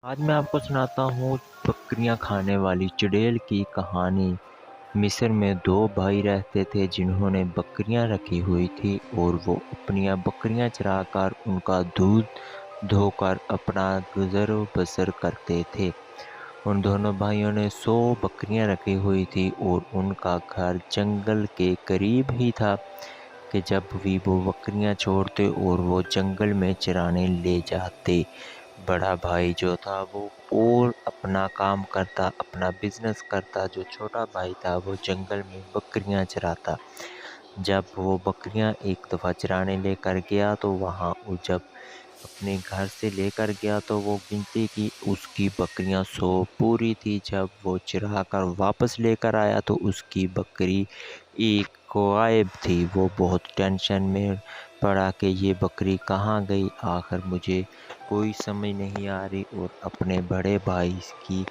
आज मैं आपको सुनाता हूँ बकरियाँ खाने वाली चुड़ैल की कहानी। मिस्र में दो भाई रहते थे जिन्होंने बकरियाँ रखी हुई थी और वो अपनी बकरियाँ चराकर उनका दूध धोकर अपना गुजर बसर करते थे। उन दोनों भाइयों ने 100 बकरियाँ रखी हुई थी और उनका घर जंगल के करीब ही था कि जब भी वो बकरियाँ छोड़ते और वो जंगल में चराने ले जाते। बड़ा भाई जो था वो और अपना काम करता, अपना बिजनेस करता। जो छोटा भाई था वो जंगल में बकरियां चराता। जब वो बकरियां एक दफ़ा चराने लेकर गया तो वहाँ वो जब अपने घर से लेकर गया तो वो गिनती की उसकी बकरियां 100 पूरी थी। जब वो चरा कर वापस लेकर आया तो उसकी बकरी एक गायब थी। वो बहुत टेंशन में पड़ा कि ये बकरी कहाँ गई, आखिर मुझे कोई समझ नहीं आ रही। और अपने बड़े भाई की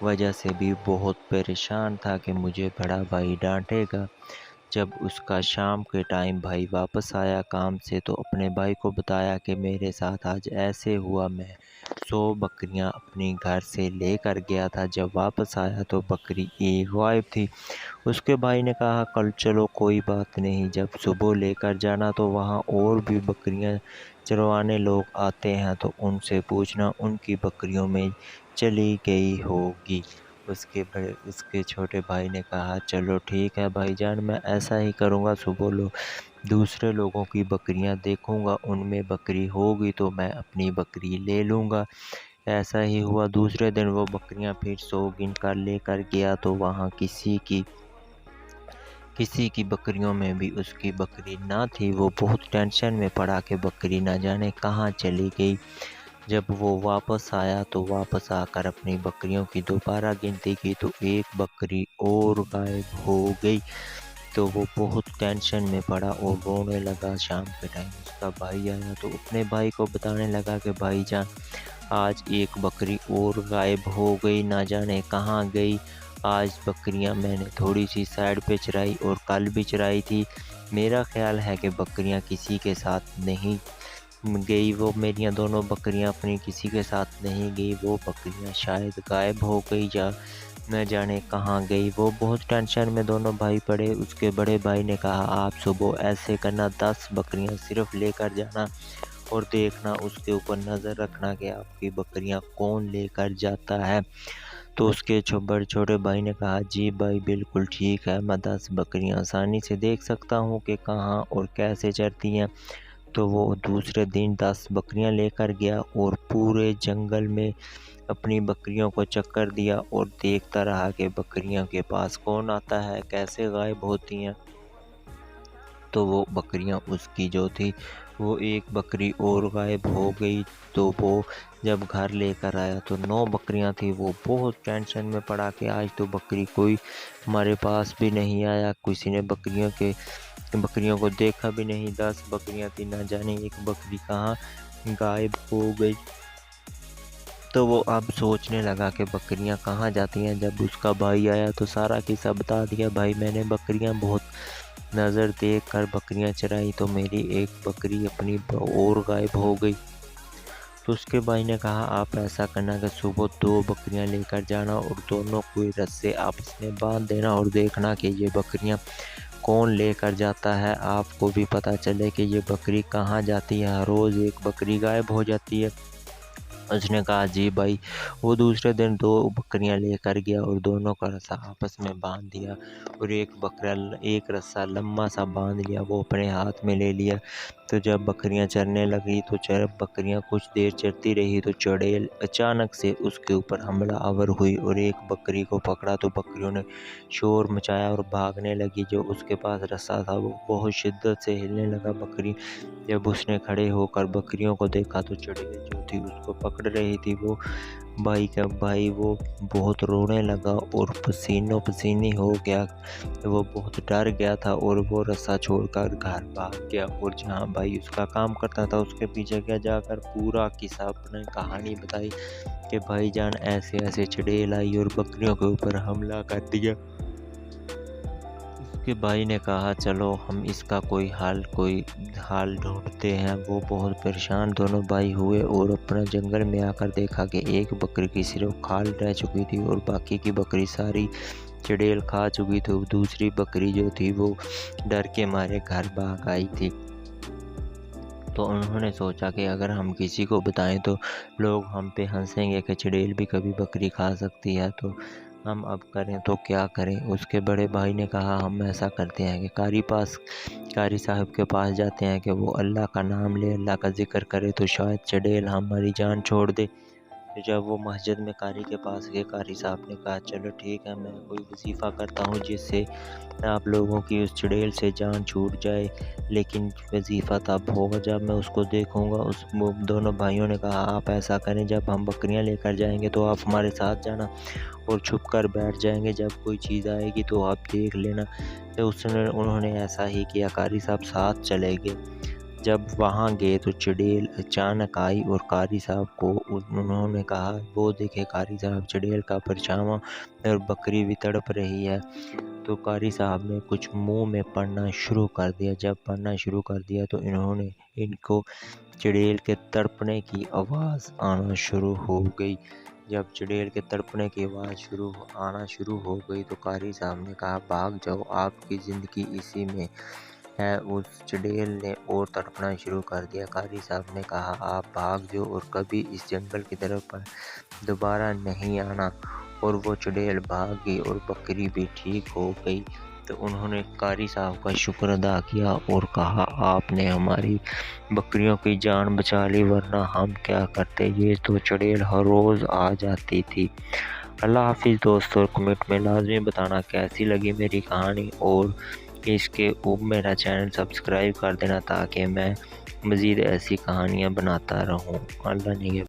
वजह से भी बहुत परेशान था कि मुझे बड़ा भाई डांटेगा। जब उसका शाम के टाइम भाई वापस आया काम से तो अपने भाई को बताया कि मेरे साथ आज ऐसे हुआ। मैं 100 बकरियां अपने घर से लेकर गया था, जब वापस आया तो बकरी एक गायब थी। उसके भाई ने कहा कल चलो कोई बात नहीं, जब सुबह लेकर जाना तो वहाँ और भी बकरियां चरवाने लोग आते हैं तो उनसे पूछना उनकी बकरियों में चली गई होगी। उसके छोटे भाई ने कहा चलो ठीक है भाईजान, मैं ऐसा ही करूँगा। सुबह दूसरे लोगों की बकरियां देखूंगा, उनमें बकरी होगी तो मैं अपनी बकरी ले लूँगा। ऐसा ही हुआ। दूसरे दिन वो बकरियां फिर 100 गिन कर लेकर गया तो वहाँ किसी की बकरियों में भी उसकी बकरी ना थी। वो बहुत टेंशन में पड़ा कि बकरी ना जाने कहाँ चली गई। जब वो वापस आया तो वापस आकर अपनी बकरियों की दोबारा गिनती की तो एक बकरी और गायब हो गई। तो वो बहुत टेंशन में पड़ा और रोने लगा। शाम के टाइम उसका भाई आया तो अपने भाई को बताने लगा कि भाईजान आज एक बकरी और गायब हो गई, ना जाने कहाँ गई। आज बकरियां मैंने थोड़ी सी साइड पे चराई और कल भी चराई थी। मेरा ख्याल है कि बकरियां किसी के साथ नहीं गई। वो मेरियां दोनों बकरियां अपनी किसी के साथ नहीं गई। वो बकरियां शायद गायब हो गई या न जाने कहाँ गई। वो बहुत टेंशन में दोनों भाई पड़े। उसके बड़े भाई ने कहा आप सुबह ऐसे करना, 10 बकरियां सिर्फ लेकर जाना और देखना, उसके ऊपर नज़र रखना कि आपकी बकरियां कौन लेकर जाता है। तो उसके बड़े छोटे भाई ने कहा जी भाई बिल्कुल ठीक है, मैं 10 बकरियां आसानी से देख सकता हूँ कि कहाँ और कैसे चरती हैं। तो वो दूसरे दिन 10 बकरियां लेकर गया और पूरे जंगल में अपनी बकरियों को चक्कर दिया और देखता रहा कि बकरियों के पास कौन आता है, कैसे गायब होती हैं। तो वो बकरियां उसकी जो थी वो एक बकरी और गायब हो गई। तो वो जब घर लेकर आया तो 9 बकरियां थी। वो बहुत टेंशन में पड़ा कि आज तो बकरी कोई हमारे पास भी नहीं आया, किसी ने बकरियों को देखा भी नहीं। 10 बकरियां थी, ना जाने एक बकरी कहाँ गायब हो गई। तो वो अब सोचने लगा कि बकरियां कहाँ जाती हैं। जब उसका भाई आया तो सारा किस्सा बता दिया। भाई मैंने बकरियां बहुत नज़र देख कर बकरियां चराई तो मेरी एक बकरी अपनी और गायब हो गई। तो उसके भाई ने कहा आप ऐसा करना कि सुबह 2 बकरियां लेकर जाना और दोनों को रस्से आपस में बांध देना और देखना कि ये बकरियां कौन लेकर जाता है। आपको भी पता चले कि ये बकरी कहाँ जाती है। हर रोज़ एक बकरी गायब हो जाती है। उसने कहा जी भाई। वो दूसरे दिन 2 बकरियां लेकर गया और दोनों का रस्सा आपस में बांध दिया और एक रस्सा लम्बा सा बांध लिया, वो अपने हाथ में ले लिया। तो जब बकरियां चरने लगी तो जब बकरियां कुछ देर चरती रही तो चुड़ैल अचानक से उसके ऊपर हमलावर हुई और एक बकरी को पकड़ा। तो बकरियों ने शोर मचाया और भागने लगी। जो उसके पास रस्सा था वो बहुत शिद्दत से हिलने लगा। बकरी जब उसने खड़े होकर बकरियों को देखा तो चुड़ैल जो थी उसको पकड़ रही थी। वो भाई वो बहुत रोने लगा और पसीनो पसीनी हो गया। वो बहुत डर गया था और वो रस्सा छोड़कर घर भाग गया और जहाँ भाई उसका काम करता था उसके पीछे गया। जाकर पूरा किस्सा अपनी कहानी बताई कि भाईजान ऐसे ऐसे चुड़ैल आई और बकरियों के ऊपर हमला कर दिया। کے بھائی نے کہا چلو ہم اس کا کوئی حال ڈھونڈتے ہیں۔ وہ بہت پریشان دونوں بھائی ہوئے اور اپنا جنگل میں آ کر دیکھا کہ ایک بکری کی صرف کھال رہ چکی تھی اور باقی کی بکری ساری چڑیل کھا چکی تھی۔ دوسری بکری جو تھی وہ ڈر کے مارے گھر بھاگ آئی تھی۔ تو انہوں نے سوچا کہ اگر ہم کسی کو بتائیں تو لوگ ہم پہ ہنسیں گے کہ چڑیل بھی کبھی بکری کھا سکتی ہے، تو ہم اب کریں تو کیا کریں۔ اس کے بڑے بھائی نے کہا ہم ایسا کرتے ہیں کہ قاری صاحب کے پاس جاتے ہیں کہ وہ اللہ کا نام لے، اللہ کا ذکر کرے تو شاید چڑیل ہماری جان چھوڑ دے۔ تو جب وہ مسجد میں قاری کے پاس گئے، قاری صاحب نے کہا چلو ٹھیک ہے، میں کوئی وظیفہ کرتا ہوں جس سے آپ لوگوں کی اس چڑیل سے جان چھوٹ جائے، لیکن وظیفہ تب ہوگا جب میں اس کو دیکھوں گا۔ دونوں بھائیوں نے کہا آپ ایسا کریں، جب ہم بکریاں لے کر جائیں گے تو آپ ہمارے ساتھ جانا اور چھپ کر بیٹھ جائیں گے، جب کوئی چیز آئے گی تو آپ دیکھ لینا۔ تو انہوں نے ایسا ہی کیا، قاری صاحب ساتھ چلے گئے۔ جب وہاں گئے تو چڑیل اچانک آئی اور قاری صاحب کو انہوں نے کہا وہ دیکھے قاری صاحب چڑیل کا پرچھاواں اور بکری بھی تڑپ رہی ہے۔ تو قاری صاحب نے کچھ منہ میں پڑھنا شروع کر دیا۔ جب پڑھنا شروع کر دیا تو ان کو چڑیل کے تڑپنے کی آواز آنا شروع ہو گئی۔ جب چڑیل کے تڑپنے کی آواز آنا شروع ہو گئی تو قاری صاحب نے کہا بھاگ جاؤ، آپ کی زندگی اسی میں ہے۔ اس چڑیل نے اور تڑپنا شروع کر دیا۔ قاری صاحب نے کہا آپ بھاگ جاؤ اور کبھی اس جنگل کی طرف دوبارہ نہیں آنا، اور وہ چڑیل بھاگ گئی اور بکری بھی ٹھیک ہو گئی۔ تو انہوں نے قاری صاحب کا شکر ادا کیا اور کہا آپ نے ہماری بکریوں کی جان بچا لی، ورنہ ہم کیا کرتے، یہ تو چڑیل ہر روز آ جاتی تھی۔ اللہ حافظ دوستو، کمنٹ میں لازمی بتانا کیسی لگی میری کہانی، اور اس کے میرا چینل سبسکرائب کر دینا تاکہ میں مزید ایسی کہانیاں بناتا رہوں۔ اللہ نے